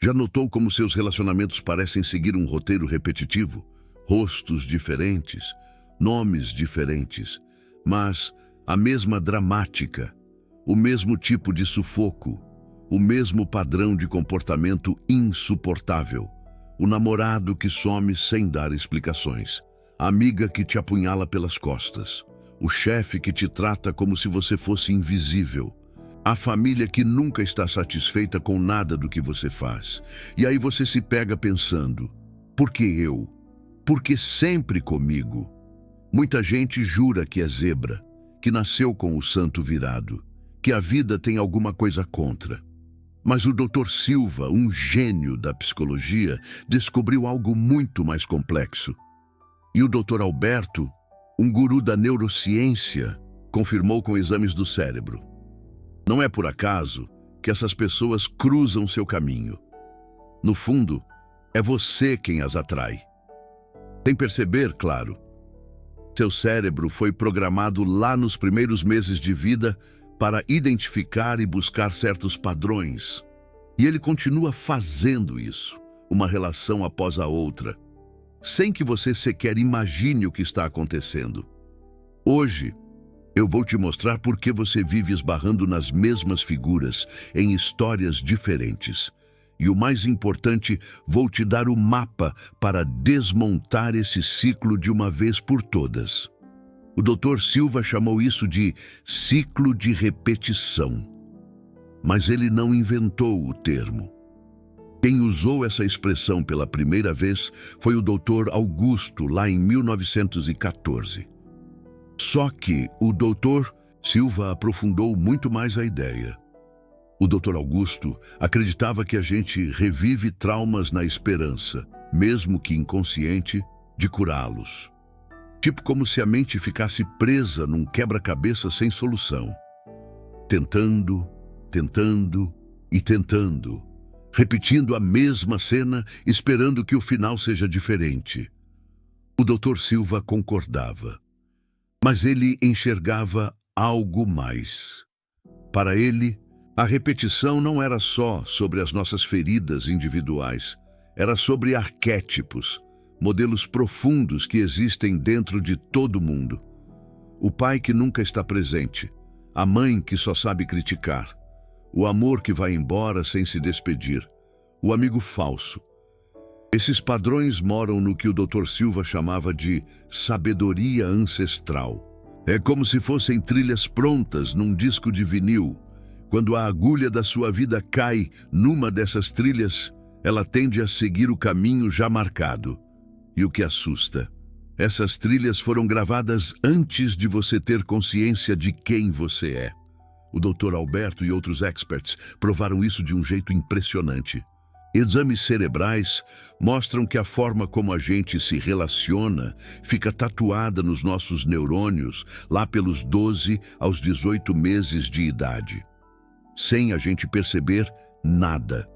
Já notou como seus relacionamentos parecem seguir um roteiro repetitivo? Rostos diferentes, nomes diferentes, mas a mesma dramática, o mesmo tipo de sufoco, o mesmo padrão de comportamento insuportável. O namorado que some sem dar explicações, a amiga que te apunhala pelas costas, o chefe que te trata como se você fosse invisível, a família que nunca está satisfeita com nada do que você faz. E aí você se pega pensando, por que eu? Por que sempre comigo? Muita gente jura que é zebra, que nasceu com o santo virado, que a vida tem alguma coisa contra. Mas o Dr. Silva, um gênio da psicologia, descobriu algo muito mais complexo. E o Dr. Alberto, um guru da neurociência, confirmou com exames do cérebro. Não é por acaso que essas pessoas cruzam seu caminho. No fundo, é você quem as atrai. Sem perceber, claro. Seu cérebro foi programado lá nos primeiros meses de vida para identificar e buscar certos padrões. E ele continua fazendo isso, uma relação após a outra, sem que você sequer imagine o que está acontecendo. Hoje, eu vou te mostrar por que você vive esbarrando nas mesmas figuras, em histórias diferentes. E o mais importante, vou te dar o mapa para desmontar esse ciclo de uma vez por todas. O Dr. Silva chamou isso de ciclo de repetição. Mas ele não inventou o termo. Quem usou essa expressão pela primeira vez foi o Dr. Augusto, lá em 1914. Só que o Dr. Silva aprofundou muito mais a ideia. O Dr. Augusto acreditava que a gente revive traumas na esperança, mesmo que inconsciente, de curá-los. Tipo como se a mente ficasse presa num quebra-cabeça sem solução. Tentando, tentando e tentando. Repetindo a mesma cena, esperando que o final seja diferente. O Dr. Silva concordava. Mas ele enxergava algo mais. Para ele, a repetição não era só sobre as nossas feridas individuais, era sobre arquétipos, modelos profundos que existem dentro de todo mundo. O pai que nunca está presente, a mãe que só sabe criticar, o amor que vai embora sem se despedir, o amigo falso. Esses padrões moram no que o Dr. Silva chamava de sabedoria ancestral. É como se fossem trilhas prontas num disco de vinil. Quando a agulha da sua vida cai numa dessas trilhas, ela tende a seguir o caminho já marcado. E o que assusta? Essas trilhas foram gravadas antes de você ter consciência de quem você é. O Dr. Alberto e outros experts provaram isso de um jeito impressionante. Exames cerebrais mostram que a forma como a gente se relaciona fica tatuada nos nossos neurônios lá pelos 12 aos 18 meses de idade. Sem a gente perceber nada.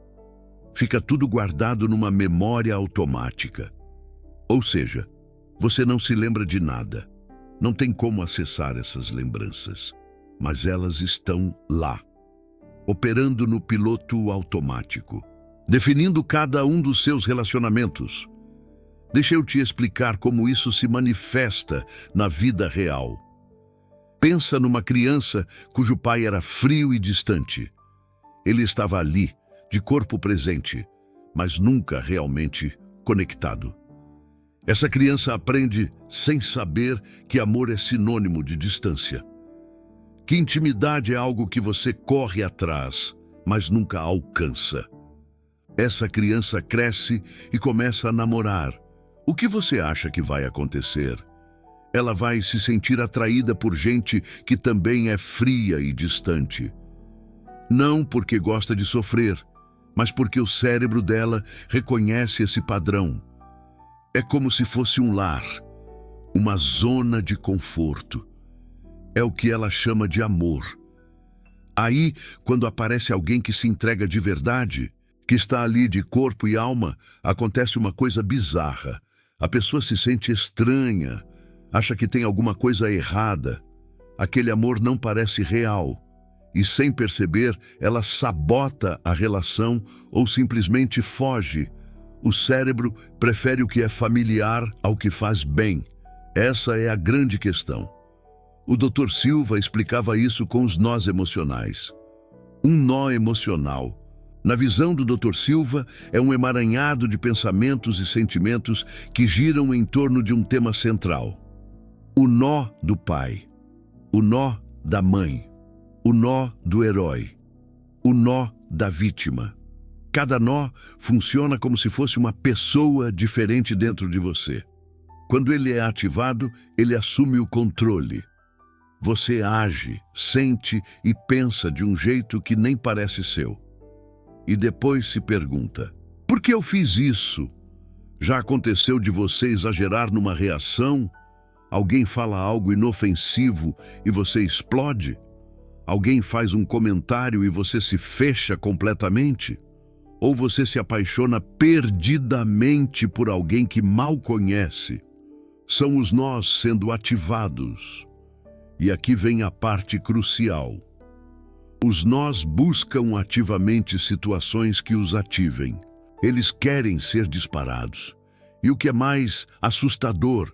Fica tudo guardado numa memória automática. Ou seja, você não se lembra de nada. Não tem como acessar essas lembranças. Mas elas estão lá, operando no piloto automático, definindo cada um dos seus relacionamentos. Deixa eu te explicar como isso se manifesta na vida real. Pensa numa criança cujo pai era frio e distante. Ele estava ali, de corpo presente, mas nunca realmente conectado. Essa criança aprende sem saber que amor é sinônimo de distância. Que intimidade é algo que você corre atrás, mas nunca alcança. Essa criança cresce e começa a namorar. O que você acha que vai acontecer? Ela vai se sentir atraída por gente que também é fria e distante. Não porque gosta de sofrer, mas porque o cérebro dela reconhece esse padrão. É como se fosse um lar, uma zona de conforto. É o que ela chama de amor. Aí, quando aparece alguém que se entrega de verdade, que está ali de corpo e alma, acontece uma coisa bizarra. A pessoa se sente estranha, acha que tem alguma coisa errada. Aquele amor não parece real. e, sem perceber, ela sabota a relação ou simplesmente foge. O cérebro prefere o que é familiar ao que faz bem. Essa é a grande questão. O Dr. Silva explicava isso com os nós emocionais. Um nó emocional, na visão do Dr. Silva, é um emaranhado de pensamentos e sentimentos que giram em torno de um tema central. O nó do pai, o nó da mãe, o nó do herói, o nó da vítima. Cada nó funciona como se fosse uma pessoa diferente dentro de você. Quando ele é ativado, ele assume o controle. Você age, sente e pensa de um jeito que nem parece seu. E depois se pergunta: por que eu fiz isso? Já aconteceu de você exagerar numa reação? Alguém fala algo inofensivo e você explode? Alguém faz um comentário e você se fecha completamente? Ou você se apaixona perdidamente por alguém que mal conhece? São os nós sendo ativados. E aqui vem a parte crucial. Os nós buscam ativamente situações que os ativem. Eles querem ser disparados. E o que é mais assustador,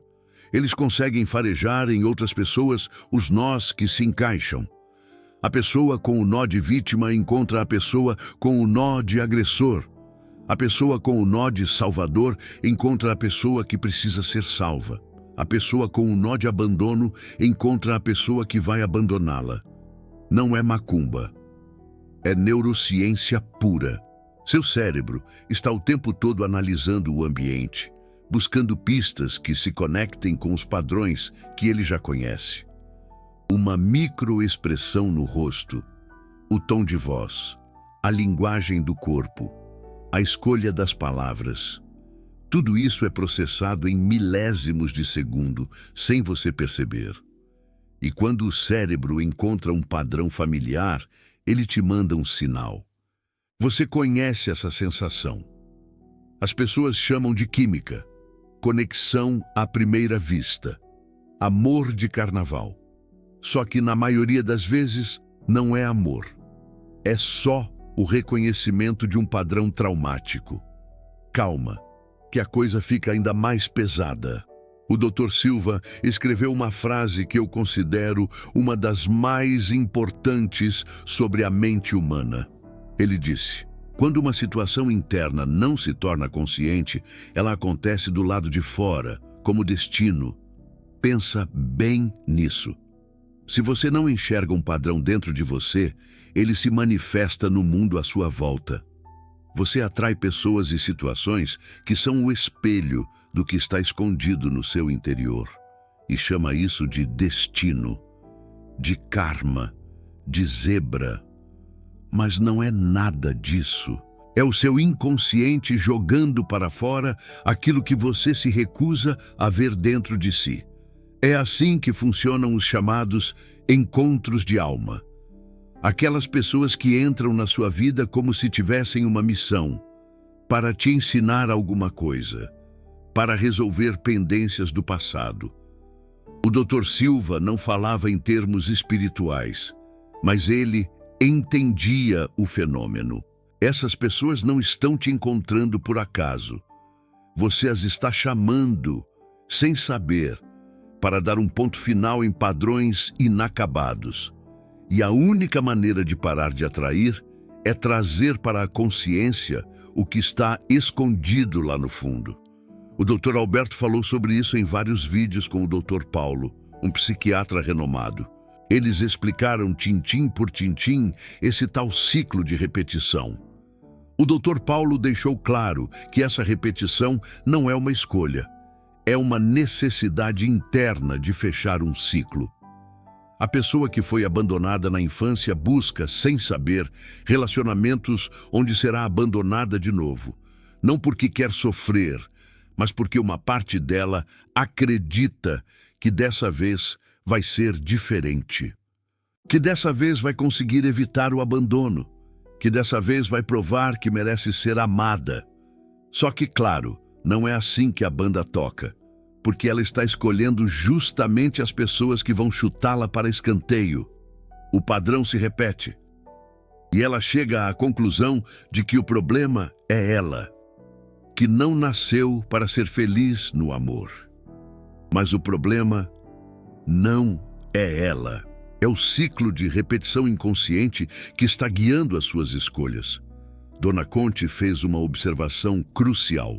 eles conseguem farejar em outras pessoas os nós que se encaixam. A pessoa com o nó de vítima encontra a pessoa com o nó de agressor. A pessoa com o nó de salvador encontra a pessoa que precisa ser salva. A pessoa com o nó de abandono encontra a pessoa que vai abandoná-la. Não é macumba. É neurociência pura. Seu cérebro está o tempo todo analisando o ambiente, buscando pistas que se conectem com os padrões que ele já conhece. Uma microexpressão no rosto, o tom de voz, a linguagem do corpo, a escolha das palavras. Tudo isso é processado em milésimos de segundo, sem você perceber. E quando o cérebro encontra um padrão familiar, ele te manda um sinal. Você conhece essa sensação. As pessoas chamam de química, conexão à primeira vista, amor de carnaval. Só que na maioria das vezes não é amor. É só o reconhecimento de um padrão traumático. Calma, que a coisa fica ainda mais pesada. O Dr. Silva escreveu uma frase que eu considero uma das mais importantes sobre a mente humana. Ele disse: quando uma situação interna não se torna consciente, ela acontece do lado de fora, como destino. Pensa bem nisso. Se você não enxerga um padrão dentro de você, ele se manifesta no mundo à sua volta. Você atrai pessoas e situações que são o espelho do que está escondido no seu interior. E chama isso de destino, de karma, de zebra. Mas não é nada disso. É o seu inconsciente jogando para fora aquilo que você se recusa a ver dentro de si. É assim que funcionam os chamados encontros de alma. Aquelas pessoas que entram na sua vida como se tivessem uma missão, para te ensinar alguma coisa, para resolver pendências do passado. O Dr. Silva não falava em termos espirituais, mas ele entendia o fenômeno. Essas pessoas não estão te encontrando por acaso. Você as está chamando, sem saber, para dar um ponto final em padrões inacabados. E a única maneira de parar de atrair é trazer para a consciência o que está escondido lá no fundo. O Dr. Alberto falou sobre isso em vários vídeos com o Dr. Paulo, um psiquiatra renomado. Eles explicaram tintim por tintim esse tal ciclo de repetição. O Dr. Paulo deixou claro que essa repetição não é uma escolha, é uma necessidade interna de fechar um ciclo. A pessoa que foi abandonada na infância busca, sem saber, relacionamentos onde será abandonada de novo. Não porque quer sofrer, mas porque uma parte dela acredita que dessa vez vai ser diferente. Que dessa vez vai conseguir evitar o abandono. Que dessa vez vai provar que merece ser amada. Só que, claro, não é assim que a banda toca, porque ela está escolhendo justamente as pessoas que vão chutá-la para escanteio. O padrão se repete. E ela chega à conclusão de que o problema é ela, que não nasceu para ser feliz no amor. Mas o problema não é ela. É o ciclo de repetição inconsciente que está guiando as suas escolhas. Dona Conte fez uma observação crucial.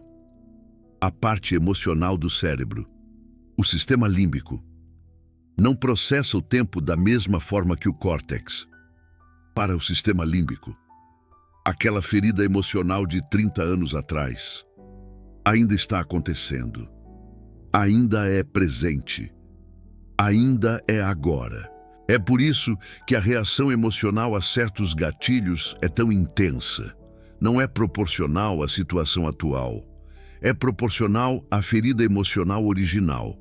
A parte emocional do cérebro, o sistema límbico, não processa o tempo da mesma forma que o córtex. Para o sistema límbico, aquela ferida emocional de 30 anos atrás ainda está acontecendo, ainda é presente, ainda é agora. É por isso que a reação emocional a certos gatilhos é tão intensa. Não é proporcional à situação atual, é proporcional à ferida emocional original.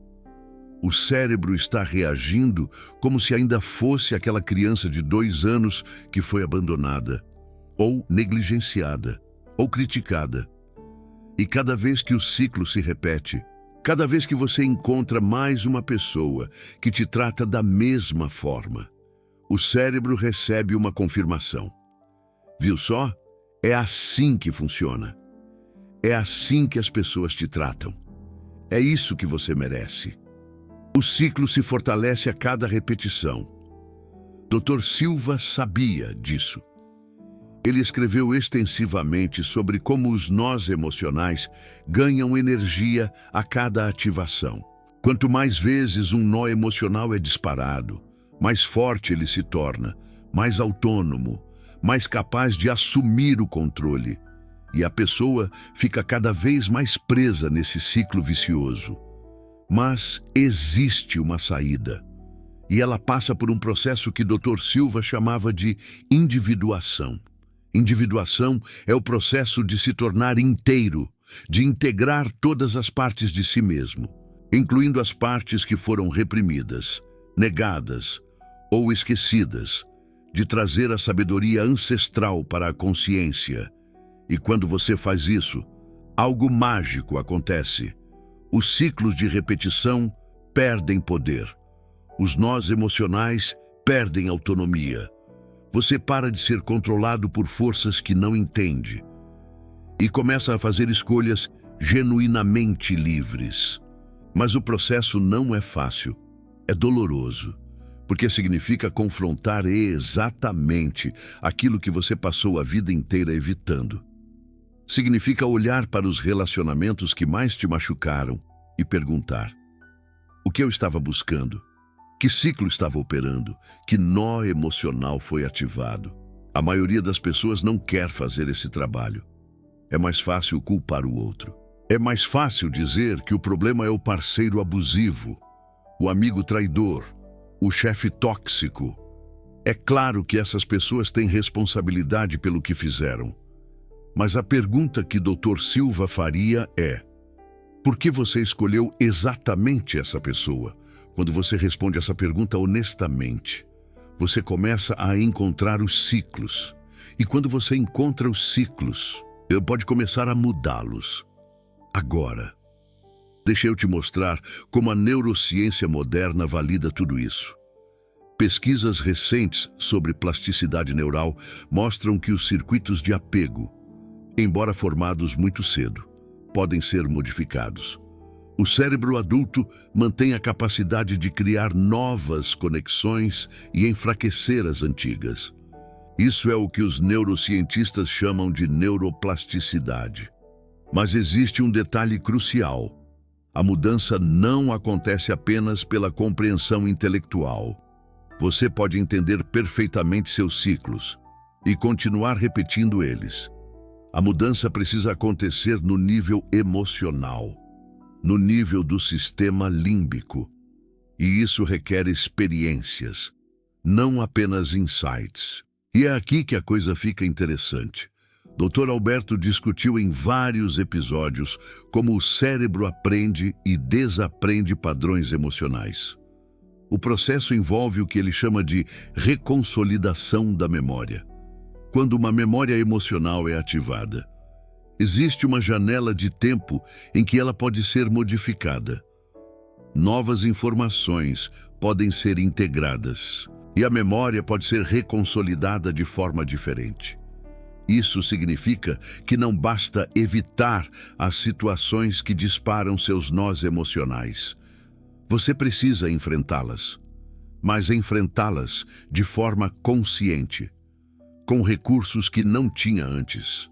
O cérebro está reagindo como se ainda fosse aquela criança de 2 anos que foi abandonada, ou negligenciada, ou criticada. E cada vez que o ciclo se repete, cada vez que você encontra mais uma pessoa que te trata da mesma forma, o cérebro recebe uma confirmação. Viu só? É assim que funciona. É assim que as pessoas te tratam. É isso que você merece. O ciclo se fortalece a cada repetição. Dr. Silva sabia disso. Ele escreveu extensivamente sobre como os nós emocionais ganham energia a cada ativação. Quanto mais vezes um nó emocional é disparado, mais forte ele se torna, mais autônomo, mais capaz de assumir o controle. E a pessoa fica cada vez mais presa nesse ciclo vicioso. Mas existe uma saída. E ela passa por um processo que Dr. Silva chamava de individuação. Individuação é o processo de se tornar inteiro, de integrar todas as partes de si mesmo, incluindo as partes que foram reprimidas, negadas ou esquecidas, de trazer a sabedoria ancestral para a consciência. E quando você faz isso, algo mágico acontece. Os ciclos de repetição perdem poder. Os nós emocionais perdem autonomia. Você para de ser controlado por forças que não entende e começa a fazer escolhas genuinamente livres. Mas o processo não é fácil, é doloroso, porque significa confrontar exatamente aquilo que você passou a vida inteira evitando. Significa olhar para os relacionamentos que mais te machucaram e perguntar: o que eu estava buscando? Que ciclo estava operando? Que nó emocional foi ativado? A maioria das pessoas não quer fazer esse trabalho. É mais fácil culpar o outro. É mais fácil dizer que o problema é o parceiro abusivo, o amigo traidor, o chefe tóxico. É claro que essas pessoas têm responsabilidade pelo que fizeram. Mas a pergunta que Dr. Silva faria é: por que você escolheu exatamente essa pessoa? Quando você responde essa pergunta honestamente, você começa a encontrar os ciclos. E quando você encontra os ciclos, pode começar a mudá-los. Agora, deixa eu te mostrar como a neurociência moderna valida tudo isso. Pesquisas recentes sobre plasticidade neural mostram que os circuitos de apego, embora formados muito cedo, podem ser modificados. O cérebro adulto mantém a capacidade de criar novas conexões e enfraquecer as antigas. Isso é o que os neurocientistas chamam de neuroplasticidade. Mas existe um detalhe crucial. A mudança não acontece apenas pela compreensão intelectual. Você pode entender perfeitamente seus ciclos e continuar repetindo eles. A mudança precisa acontecer no nível emocional, no nível do sistema límbico. E isso requer experiências, não apenas insights. E é aqui que a coisa fica interessante. Dr. Alberto discutiu em vários episódios como o cérebro aprende e desaprende padrões emocionais. O processo envolve o que ele chama de reconsolidação da memória. Quando uma memória emocional é ativada, existe uma janela de tempo em que ela pode ser modificada. Novas informações podem ser integradas E a memória pode ser reconsolidada de forma diferente. Isso significa que não basta evitar as situações que disparam seus nós emocionais. Você precisa enfrentá-las, mas enfrentá-las de forma consciente, com recursos que não tinha antes.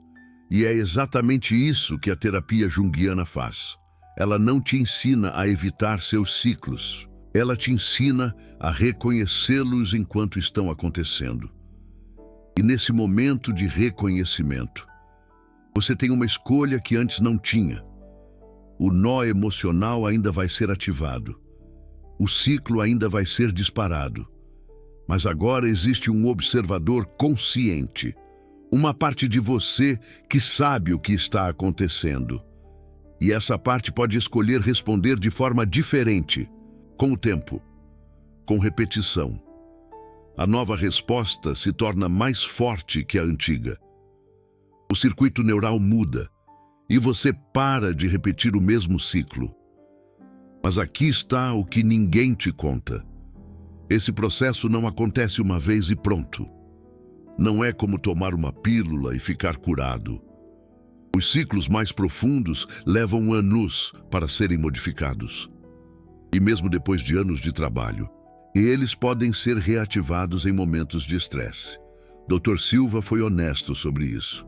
E é exatamente isso que a terapia junguiana faz. Ela não te ensina a evitar seus ciclos. Ela te ensina a reconhecê-los enquanto estão acontecendo. E nesse momento de reconhecimento, você tem uma escolha que antes não tinha. O nó emocional ainda vai ser ativado. O ciclo ainda vai ser disparado. Mas agora existe um observador consciente. Uma parte de você que sabe o que está acontecendo. E essa parte pode escolher responder de forma diferente, com o tempo, com repetição. A nova resposta se torna mais forte que a antiga. O circuito neural muda e você para de repetir o mesmo ciclo. Mas aqui está o que ninguém te conta. Esse processo não acontece uma vez e pronto. Não é como tomar uma pílula e ficar curado. Os ciclos mais profundos levam anos para serem modificados. E mesmo depois de anos de trabalho, eles podem ser reativados em momentos de estresse. Dr. Silva foi honesto sobre isso.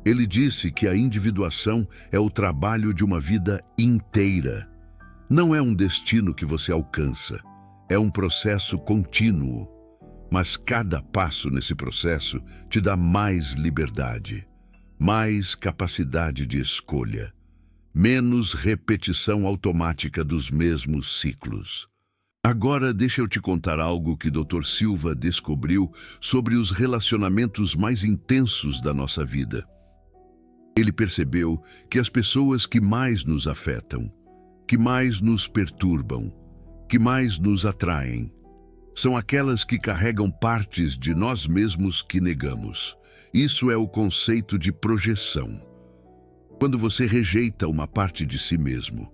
Ele disse que a individuação é o trabalho de uma vida inteira. Não é um destino que você alcança. É um processo contínuo. Mas cada passo nesse processo te dá mais liberdade, mais capacidade de escolha, menos repetição automática dos mesmos ciclos. Agora deixa eu te contar algo que Dr. Silva descobriu sobre os relacionamentos mais intensos da nossa vida. Ele percebeu que as pessoas que mais nos afetam, que mais nos perturbam, que mais nos atraem, são aquelas que carregam partes de nós mesmos que negamos. Isso é o conceito de projeção. Quando você rejeita uma parte de si mesmo,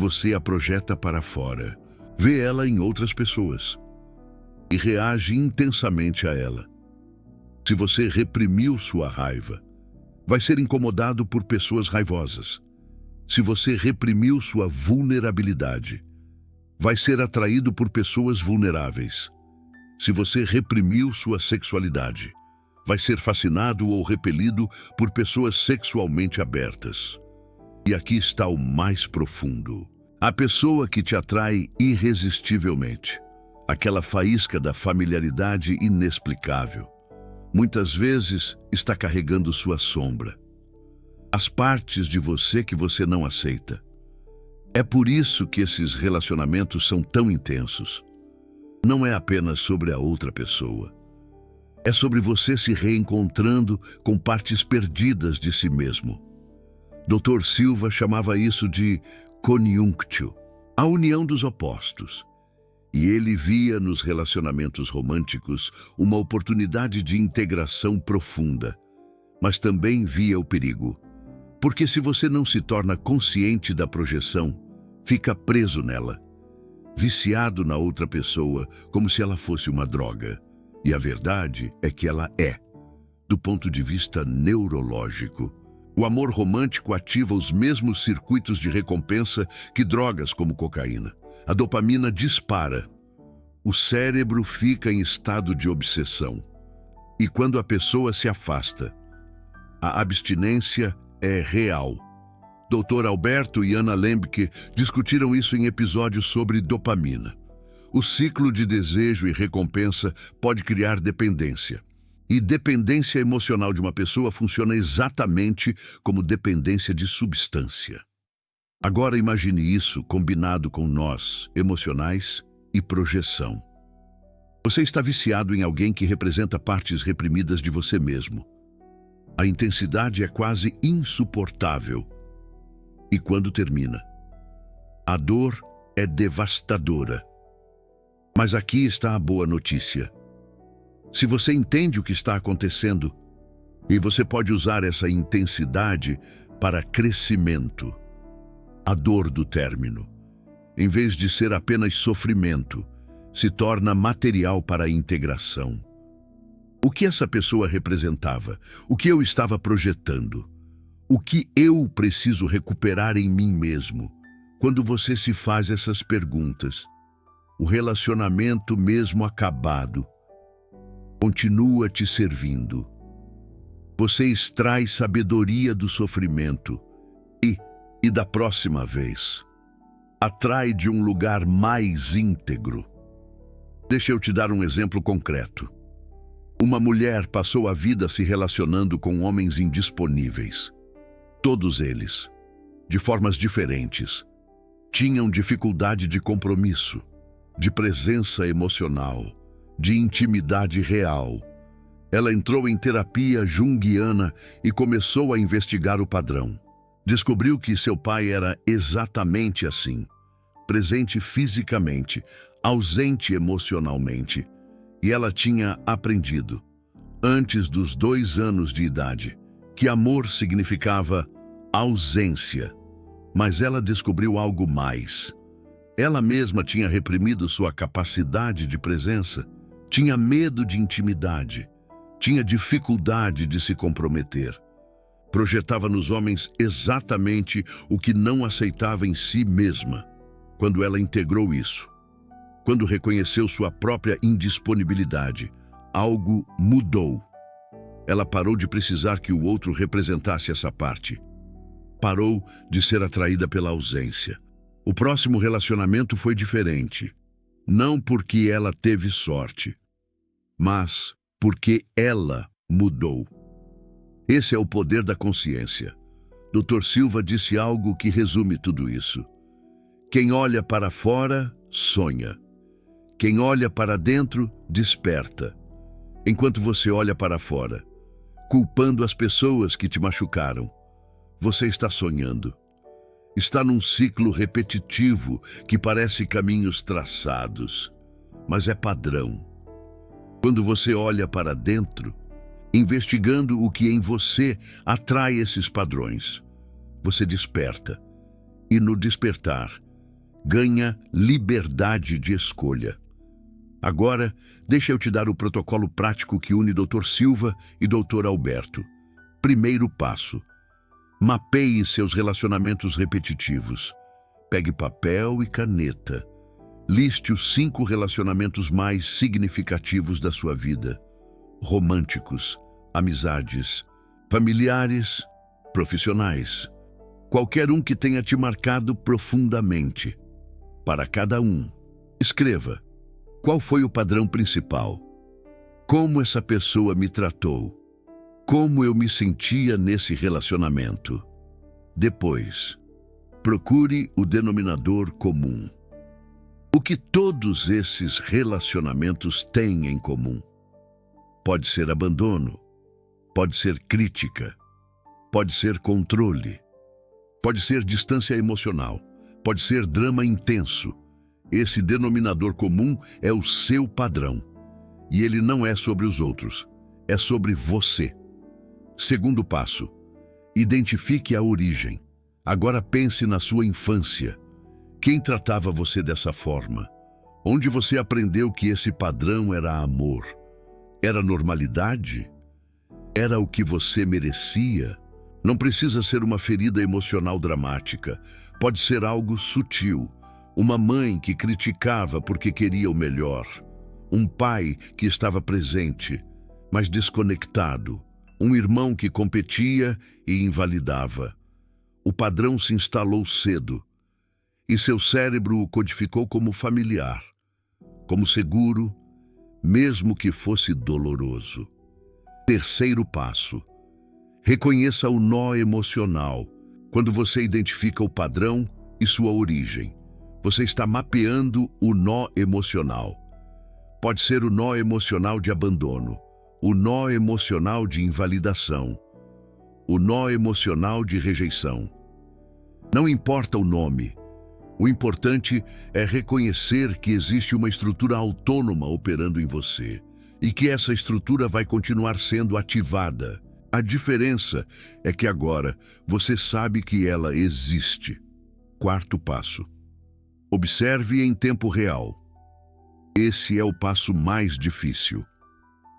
você a projeta para fora. Vê ela em outras pessoas e reage intensamente a ela. Se você reprimiu sua raiva, vai ser incomodado por pessoas raivosas. Se você reprimiu sua vulnerabilidade, vai ser atraído por pessoas vulneráveis. Se você reprimiu sua sexualidade, vai ser fascinado ou repelido por pessoas sexualmente abertas. E aqui está o mais profundo. A pessoa que te atrai irresistivelmente, aquela faísca da familiaridade inexplicável, muitas vezes está carregando sua sombra, as partes de você que você não aceita. É por isso que esses relacionamentos são tão intensos. Não é apenas sobre a outra pessoa. É sobre você se reencontrando com partes perdidas de si mesmo. Dr. Silva chamava isso de conjunktio, a união dos opostos. E ele via nos relacionamentos românticos uma oportunidade de integração profunda, mas também via o perigo. Porque se você não se torna consciente da projeção, fica preso nela, viciado na outra pessoa como se ela fosse uma droga. E a verdade é que ela é, do ponto de vista neurológico. O amor romântico ativa os mesmos circuitos de recompensa que drogas como cocaína. A dopamina dispara. O cérebro fica em estado de obsessão. E quando a pessoa se afasta, a abstinência é real. Dr. Alberto e Anna Lembke discutiram isso em episódios sobre dopamina. O ciclo de desejo e recompensa pode criar dependência. E dependência emocional de uma pessoa funciona exatamente como dependência de substância. Agora imagine isso combinado com nós, emocionais e projeção. Você está viciado em alguém que representa partes reprimidas de você mesmo. A intensidade é quase insuportável. E quando termina, a dor é devastadora. Mas aqui está a boa notícia. Se você entende o que está acontecendo, e você pode usar essa intensidade para crescimento, a dor do término, em vez de ser apenas sofrimento, se torna material para a integração. O que essa pessoa representava? O que eu estava projetando? O que eu preciso recuperar em mim mesmo? Quando você se faz essas perguntas, o relacionamento mesmo acabado continua te servindo. Você extrai sabedoria do sofrimento e da próxima vez, atrai de um lugar mais íntegro. Deixa eu te dar um exemplo concreto. Uma mulher passou a vida se relacionando com homens indisponíveis. Todos eles, de formas diferentes, tinham dificuldade de compromisso, de presença emocional, de intimidade real. Ela entrou em terapia junguiana e começou a investigar o padrão. Descobriu que seu pai era exatamente assim, presente fisicamente, ausente emocionalmente. E ela tinha aprendido, antes dos 2 anos de idade, que amor significava ausência. Mas ela descobriu algo mais. Ela mesma tinha reprimido sua capacidade de presença, tinha medo de intimidade, tinha dificuldade de se comprometer. Projetava nos homens exatamente o que não aceitava em si mesma. Quando ela integrou isso, quando reconheceu sua própria indisponibilidade, algo mudou. Ela parou de precisar que o outro representasse essa parte. Parou de ser atraída pela ausência. O próximo relacionamento foi diferente. Não porque ela teve sorte, mas porque ela mudou. Esse é o poder da consciência. Dr. Silva disse algo que resume tudo isso. Quem olha para fora, sonha. Quem olha para dentro, desperta. Enquanto você olha para fora, culpando as pessoas que te machucaram, você está sonhando. Está num ciclo repetitivo que parece caminhos traçados, mas é padrão. Quando você olha para dentro, investigando o que em você atrai esses padrões, você desperta. E no despertar, ganha liberdade de escolha. Agora, deixa eu te dar o protocolo prático que une Dr. Silva e Dr. Alberto. Primeiro passo: mapeie seus relacionamentos repetitivos. Pegue papel e caneta. Liste os 5 relacionamentos mais significativos da sua vida. Românticos, amizades, familiares, profissionais. Qualquer um que tenha te marcado profundamente. Para cada um, escreva: qual foi o padrão principal? Como essa pessoa me tratou? Como eu me sentia nesse relacionamento? Depois, procure o denominador comum. O que todos esses relacionamentos têm em comum? Pode ser abandono, pode ser crítica, pode ser controle, pode ser distância emocional, pode ser drama intenso. Esse denominador comum é o seu padrão. E ele não é sobre os outros, é sobre você. Segundo passo: identifique a origem. Agora pense na sua infância. Quem tratava você dessa forma? Onde você aprendeu que esse padrão era amor? Era normalidade? Era o que você merecia? Não precisa ser uma ferida emocional dramática. Pode ser algo sutil. Uma mãe que criticava porque queria o melhor. Um pai que estava presente, mas desconectado. Um irmão que competia e invalidava. O padrão se instalou cedo, e seu cérebro o codificou como familiar, como seguro, mesmo que fosse doloroso. Terceiro passo: reconheça o nó emocional. Quando você identifica o padrão e sua origem, você está mapeando o nó emocional. Pode ser o nó emocional de abandono, o nó emocional de invalidação, o nó emocional de rejeição. Não importa o nome, o importante é reconhecer que existe uma estrutura autônoma operando em você e que essa estrutura vai continuar sendo ativada. A diferença é que agora você sabe que ela existe. Quarto passo: observe em tempo real. Esse é o passo mais difícil.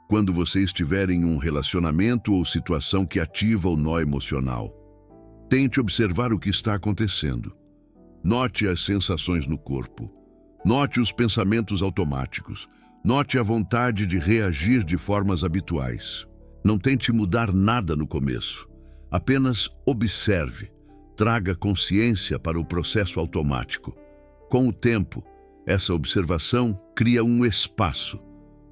Quando você estiver em um relacionamento ou situação que ativa o nó emocional, tente observar o que está acontecendo. Note as sensações no corpo. Note os pensamentos automáticos. Note a vontade de reagir de formas habituais. Não tente mudar nada no começo. Apenas observe. Traga consciência para o processo automático. Com o tempo, essa observação cria um espaço,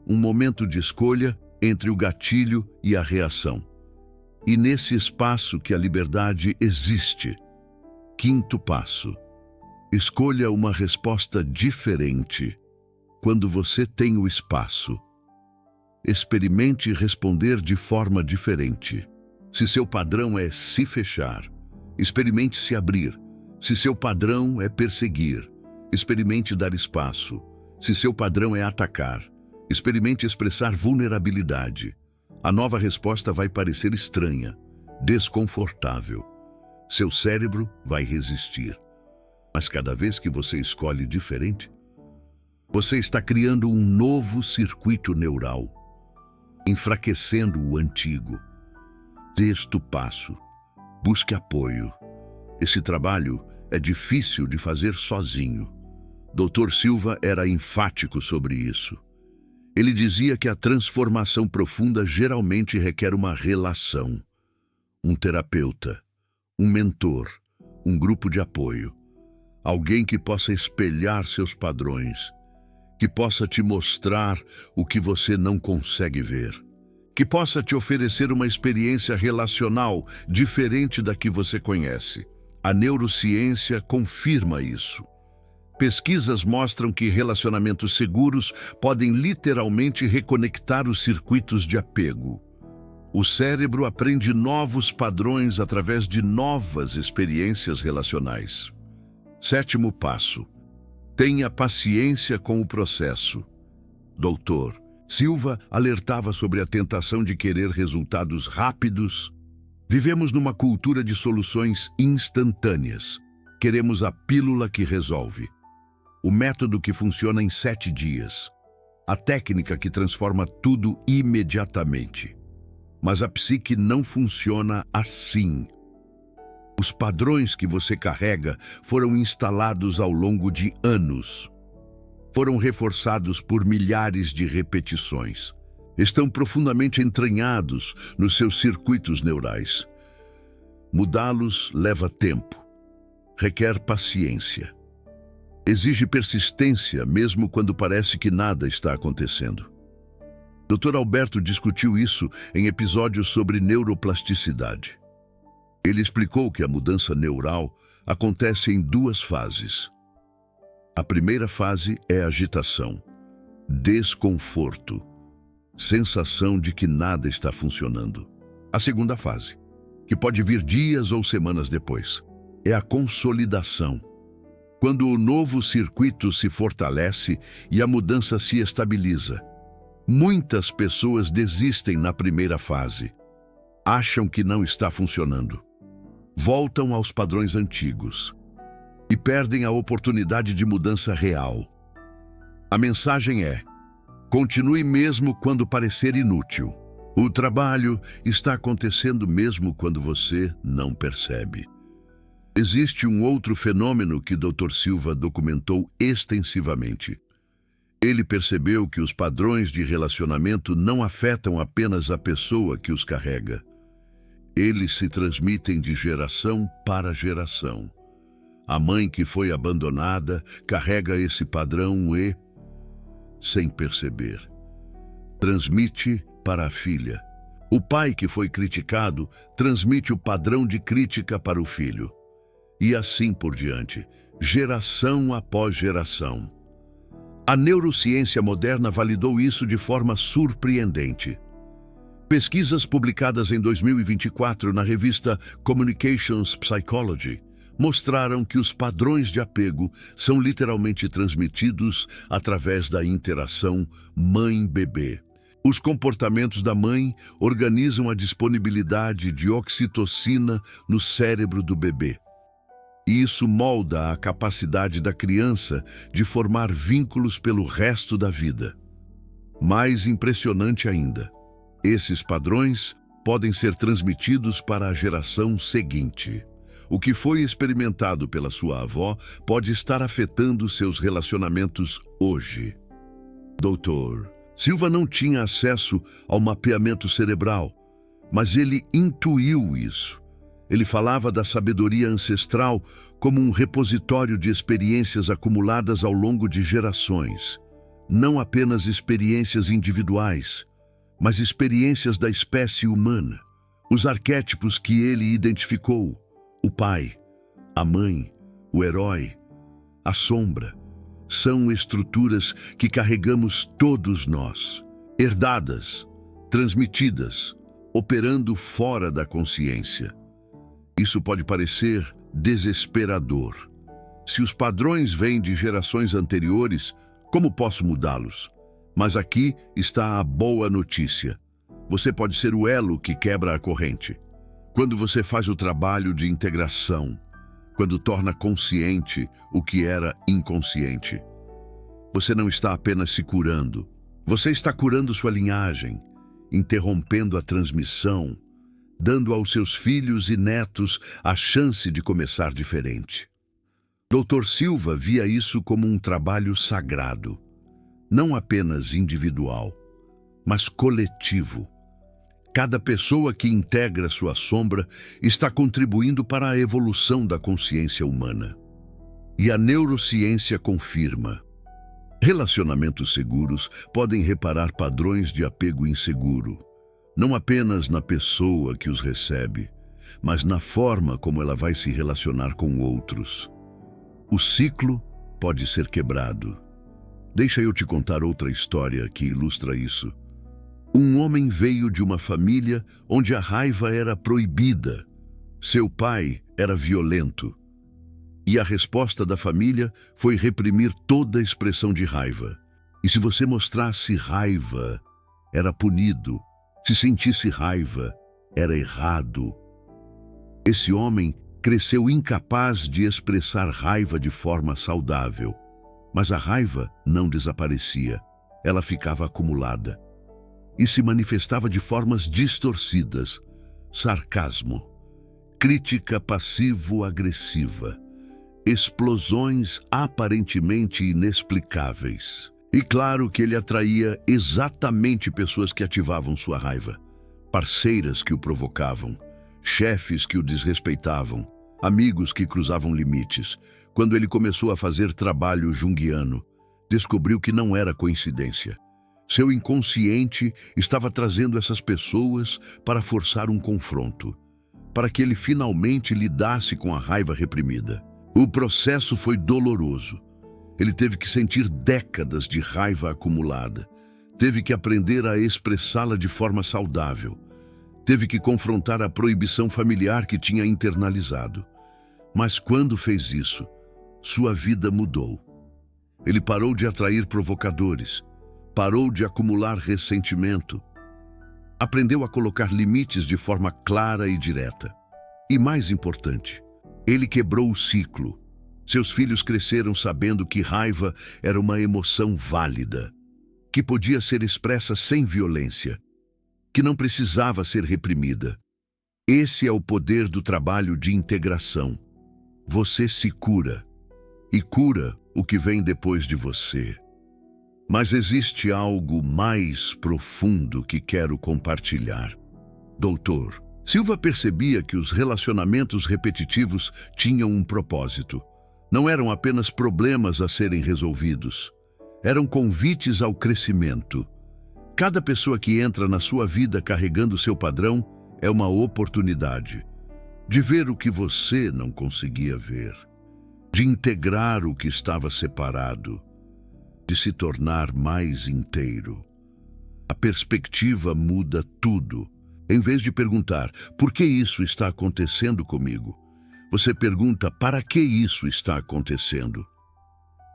um momento de escolha entre o gatilho e a reação. E nesse espaço que a liberdade existe. Quinto passo. Escolha uma resposta diferente quando você tem o espaço. Experimente responder de forma diferente. Se seu padrão é se fechar, experimente se abrir. Se seu padrão é perseguir, experimente dar espaço. Se seu padrão é atacar, experimente expressar vulnerabilidade. A nova resposta vai parecer estranha, desconfortável. Seu cérebro vai resistir. Mas cada vez que você escolhe diferente, você está criando um novo circuito neural, enfraquecendo o antigo. Sexto passo. Busque apoio. Esse trabalho é difícil de fazer sozinho. Dr. Silva era enfático sobre isso. Ele dizia que a transformação profunda geralmente requer uma relação. Um terapeuta, um mentor, um grupo de apoio. Alguém que possa espelhar seus padrões, que possa te mostrar o que você não consegue ver, que possa te oferecer uma experiência relacional diferente da que você conhece. A neurociência confirma isso. Pesquisas mostram que relacionamentos seguros podem literalmente reconectar os circuitos de apego. O cérebro aprende novos padrões através de novas experiências relacionais. Sétimo passo. Tenha paciência com o processo. Dr. Silva alertava sobre a tentação de querer resultados rápidos. Vivemos numa cultura de soluções instantâneas. Queremos a pílula que resolve. O método que funciona em 7 dias. A técnica que transforma tudo imediatamente. Mas a psique não funciona assim. Os padrões que você carrega foram instalados ao longo de anos. Foram reforçados por milhares de repetições. Estão profundamente entranhados nos seus circuitos neurais. Mudá-los leva tempo. Requer paciência. Exige persistência mesmo quando parece que nada está acontecendo. Dr. Alberto discutiu isso em episódios sobre neuroplasticidade. Ele explicou que a mudança neural acontece em 2 fases. A primeira fase é agitação, desconforto, sensação de que nada está funcionando. A segunda fase, que pode vir dias ou semanas depois, é a consolidação, quando o novo circuito se fortalece e a mudança se estabiliza. Muitas pessoas desistem na primeira fase. Acham que não está funcionando. Voltam aos padrões antigos e perdem a oportunidade de mudança real. A mensagem é: continue mesmo quando parecer inútil. O trabalho está acontecendo mesmo quando você não percebe. Existe um outro fenômeno que Dr. Silva documentou extensivamente. Ele percebeu que os padrões de relacionamento não afetam apenas a pessoa que os carrega. Eles se transmitem de geração para geração. A mãe que foi abandonada carrega esse padrão e, sem perceber, transmite para a filha. O pai que foi criticado transmite o padrão de crítica para o filho. E assim por diante, geração após geração. A neurociência moderna validou isso de forma surpreendente. Pesquisas publicadas em 2024 na revista Communications Psychology mostraram que os padrões de apego são literalmente transmitidos através da interação mãe-bebê. Os comportamentos da mãe organizam a disponibilidade de oxitocina no cérebro do bebê. E isso molda a capacidade da criança de formar vínculos pelo resto da vida. Mais impressionante ainda, esses padrões podem ser transmitidos para a geração seguinte. O que foi experimentado pela sua avó pode estar afetando seus relacionamentos hoje. Doutor Silva não tinha acesso ao mapeamento cerebral, mas ele intuiu isso. Ele falava da sabedoria ancestral como um repositório de experiências acumuladas ao longo de gerações. Não apenas experiências individuais, mas experiências da espécie humana. Os arquétipos que ele identificou: o pai, a mãe, o herói, a sombra, são estruturas que carregamos todos nós, herdadas, transmitidas, operando fora da consciência. Isso pode parecer desesperador. Se os padrões vêm de gerações anteriores, como posso mudá-los? Mas aqui está a boa notícia. Você pode ser o elo que quebra a corrente. Quando você faz o trabalho de integração, quando torna consciente o que era inconsciente, você não está apenas se curando, você está curando sua linhagem, interrompendo a transmissão, dando aos seus filhos e netos a chance de começar diferente. Dr. Silva via isso como um trabalho sagrado, não apenas individual, mas coletivo. Cada pessoa que integra sua sombra está contribuindo para a evolução da consciência humana. E a neurociência confirma: relacionamentos seguros podem reparar padrões de apego inseguro, não apenas na pessoa que os recebe, mas na forma como ela vai se relacionar com outros. O ciclo pode ser quebrado. Deixa eu te contar outra história que ilustra isso. Um homem veio de uma família onde a raiva era proibida. Seu pai era violento. E a resposta da família foi reprimir toda expressão de raiva. E se você mostrasse raiva, era punido. Se sentisse raiva, era errado. Esse homem cresceu incapaz de expressar raiva de forma saudável. Mas a raiva não desaparecia. Ela ficava acumulada. E se manifestava de formas distorcidas: sarcasmo, crítica passivo-agressiva, explosões aparentemente inexplicáveis. E claro que ele atraía exatamente pessoas que ativavam sua raiva, parceiras que o provocavam, chefes que o desrespeitavam, amigos que cruzavam limites. Quando ele começou a fazer trabalho junguiano, descobriu que não era coincidência. Seu inconsciente estava trazendo essas pessoas para forçar um confronto, para que ele finalmente lidasse com a raiva reprimida. O processo foi doloroso. Ele teve que sentir décadas de raiva acumulada. Teve que aprender a expressá-la de forma saudável. Teve que confrontar a proibição familiar que tinha internalizado. Mas quando fez isso, sua vida mudou. Ele parou de atrair provocadores, parou de acumular ressentimento, aprendeu a colocar limites de forma clara e direta. E mais importante, ele quebrou o ciclo. Seus filhos cresceram sabendo que raiva era uma emoção válida, que podia ser expressa sem violência, que não precisava ser reprimida. Esse é o poder do trabalho de integração. Você se cura, e cura o que vem depois de você. Mas existe algo mais profundo que quero compartilhar. Doutor Silva percebia que os relacionamentos repetitivos tinham um propósito. Não eram apenas problemas a serem resolvidos. Eram convites ao crescimento. Cada pessoa que entra na sua vida carregando seu padrão é uma oportunidade de ver o que você não conseguia ver, de integrar o que estava separado, de se tornar mais inteiro. A perspectiva muda tudo. Em vez de perguntar, por que isso está acontecendo comigo? Você pergunta, para que isso está acontecendo?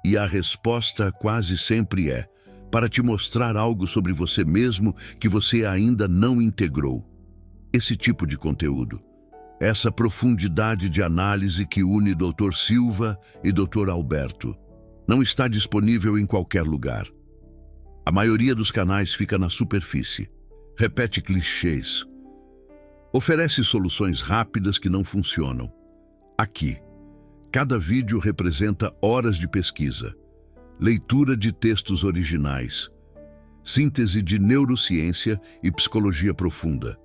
E a resposta quase sempre é, para te mostrar algo sobre você mesmo que você ainda não integrou. Esse tipo de conteúdo Essa profundidade de análise que une Dr. Silva e Dr. Alberto não está disponível em qualquer lugar. A maioria dos canais fica na superfície, repete clichês, oferece soluções rápidas que não funcionam. Aqui, cada vídeo representa horas de pesquisa, leitura de textos originais, síntese de neurociência e psicologia profunda.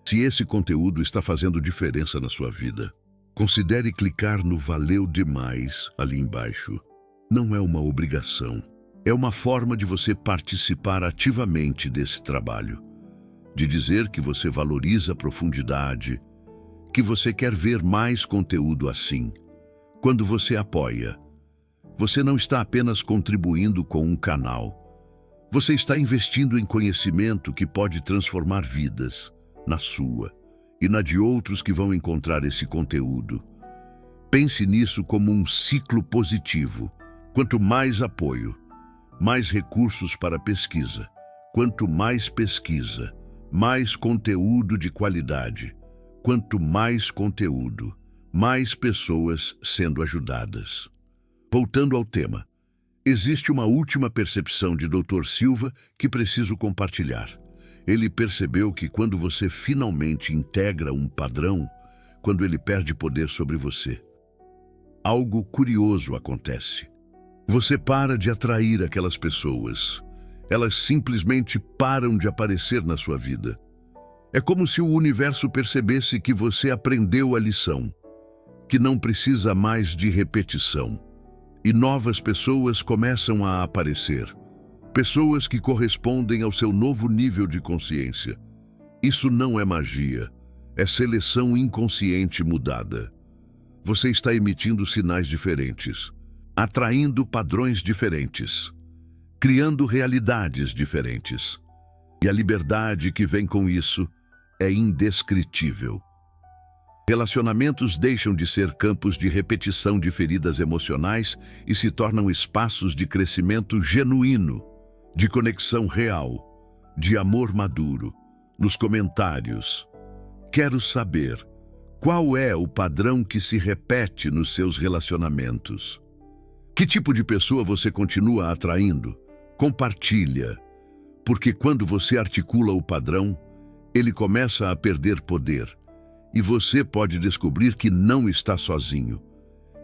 Se esse conteúdo está fazendo diferença na sua vida, considere clicar no Valeu Demais ali embaixo. Não é uma obrigação, é uma forma de você participar ativamente desse trabalho, de dizer que você valoriza a profundidade, que você quer ver mais conteúdo assim. Quando você apoia, você não está apenas contribuindo com um canal, você está investindo em conhecimento que pode transformar vidas, na sua e na de outros que vão encontrar esse conteúdo. Pense nisso como um ciclo positivo. Quanto mais apoio, mais recursos para pesquisa. Quanto mais pesquisa, mais conteúdo de qualidade. Quanto mais conteúdo, mais pessoas sendo ajudadas. Voltando ao tema, existe uma última percepção de Dr. Silva que preciso compartilhar. Ele percebeu que quando você finalmente integra um padrão, quando ele perde poder sobre você, algo curioso acontece. Você para de atrair aquelas pessoas. Elas simplesmente param de aparecer na sua vida. É como se o universo percebesse que você aprendeu a lição, que não precisa mais de repetição. E novas pessoas começam a aparecer. Pessoas que correspondem ao seu novo nível de consciência. Isso não é magia, é seleção inconsciente mudada. Você está emitindo sinais diferentes, atraindo padrões diferentes, criando realidades diferentes. E a liberdade que vem com isso é indescritível. Relacionamentos deixam de ser campos de repetição de feridas emocionais e se tornam espaços de crescimento genuíno, de conexão real, de amor maduro. Nos comentários, quero saber qual é o padrão que se repete nos seus relacionamentos. Que tipo de pessoa você continua atraindo? Compartilha, porque quando você articula o padrão, ele começa a perder poder. E você pode descobrir que não está sozinho,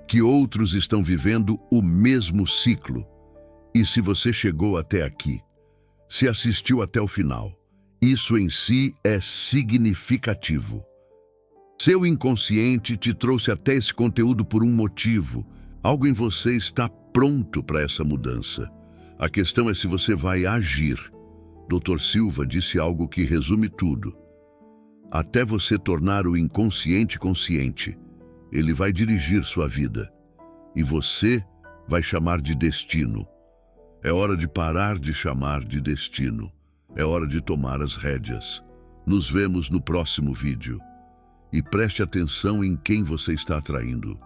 que outros estão vivendo o mesmo ciclo. E se você chegou até aqui, se assistiu até o final, isso em si é significativo. Seu inconsciente te trouxe até esse conteúdo por um motivo. Algo em você está pronto para essa mudança. A questão é se você vai agir. Dr. Silva disse algo que resume tudo. Até você tornar o inconsciente consciente, ele vai dirigir sua vida. E você vai chamar de destino. É hora de parar de chamar de destino. É hora de tomar as rédeas. Nos vemos no próximo vídeo. E preste atenção em quem você está atraindo.